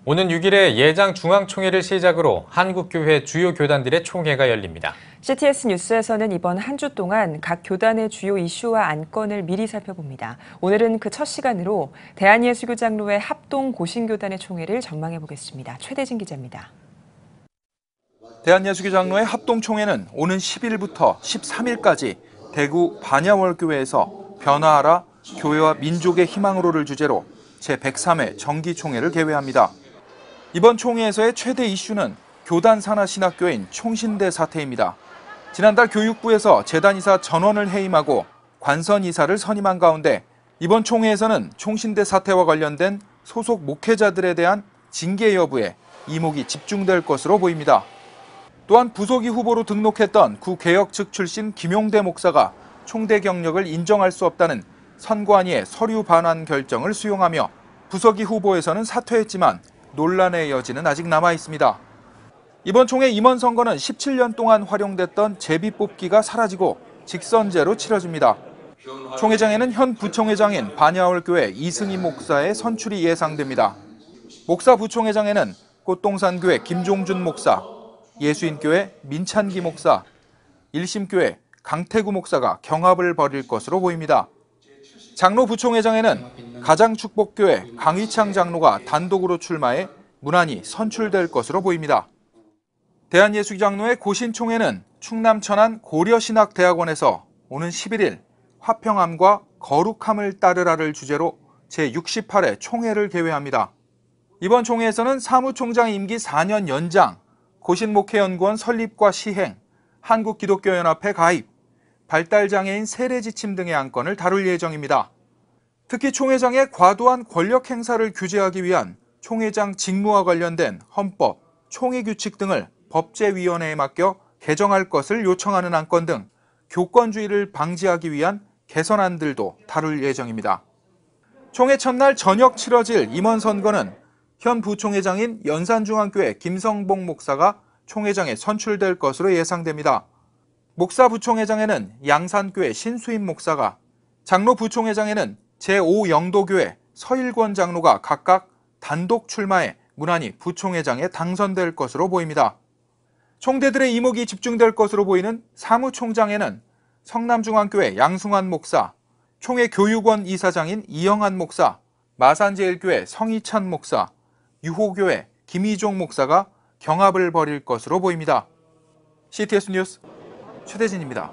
오는 6일에 예장 중앙총회를 시작으로 한국교회 주요 교단들의 총회가 열립니다. CTS 뉴스에서는 이번 한 주 동안 각 교단의 주요 이슈와 안건을 미리 살펴봅니다. 오늘은 그 첫 시간으로 대한예수교 장로회 합동 고신교단의 총회를 전망해 보겠습니다. 최대진 기자입니다. 대한예수교 장로회 합동총회는 오는 10일부터 13일까지 대구 반야월교회에서 변화하라 교회와 민족의 희망으로를 주제로 제103회 정기총회를 개회합니다. 이번 총회에서의 최대 이슈는 교단 산하 신학교인 총신대 사태입니다. 지난달 교육부에서 재단이사 전원을 해임하고 관선이사를 선임한 가운데 이번 총회에서는 총신대 사태와 관련된 소속 목회자들에 대한 징계 여부에 이목이 집중될 것으로 보입니다. 또한 부속이 후보로 등록했던 구개혁 측 출신 김용대 목사가 총대 경력을 인정할 수 없다는 선관위의 서류 반환 결정을 수용하며 부석이 후보에서는 사퇴했지만 논란의 여지는 아직 남아 있습니다. 이번 총회 임원 선거는 17년 동안 활용됐던 제비뽑기가 사라지고 직선제로 치러집니다. 총회장에는 현 부총회장인 반야월교회 이승희 목사의 선출이 예상됩니다. 목사 부총회장에는 꽃동산교회 김종준 목사, 예수인교회 민찬기 목사, 일심교회 강태구 목사가 경합을 벌일 것으로 보입니다. 장로 부총회장에는 가장축복교회 강희창 장로가 단독으로 출마해 무난히 선출될 것으로 보입니다. 대한예수교 장로회 고신총회는 충남 천안 고려신학대학원에서 오는 11일 화평함과 거룩함을 따르라를 주제로 제68회 총회를 개회합니다. 이번 총회에서는 사무총장 임기 4년 연장, 고신목회연구원 설립과 시행, 한국기독교연합회 가입, 발달장애인 세례지침 등의 안건을 다룰 예정입니다. 특히 총회장의 과도한 권력 행사를 규제하기 위한 총회장 직무와 관련된 헌법, 총회규칙 등을 법제위원회에 맡겨 개정할 것을 요청하는 안건 등 교권주의를 방지하기 위한 개선안들도 다룰 예정입니다. 총회 첫날 저녁 치러질 임원 선거는 현 부총회장인 연산중앙교회 김성봉 목사가 총회장에 선출될 것으로 예상됩니다. 목사 부총회장에는 양산교회 신수임 목사가, 장로 부총회장에는 제5영도교회 서일권 장로가 각각 단독 출마해 무난히 부총회장에 당선될 것으로 보입니다. 총대들의 이목이 집중될 것으로 보이는 사무총장에는 성남중앙교회 양승환 목사, 총회 교육원 이사장인 이영한 목사, 마산제일교회 성희찬 목사, 유호교회 김희종 목사가 경합을 벌일 것으로 보입니다. CTS 뉴스 최대진입니다.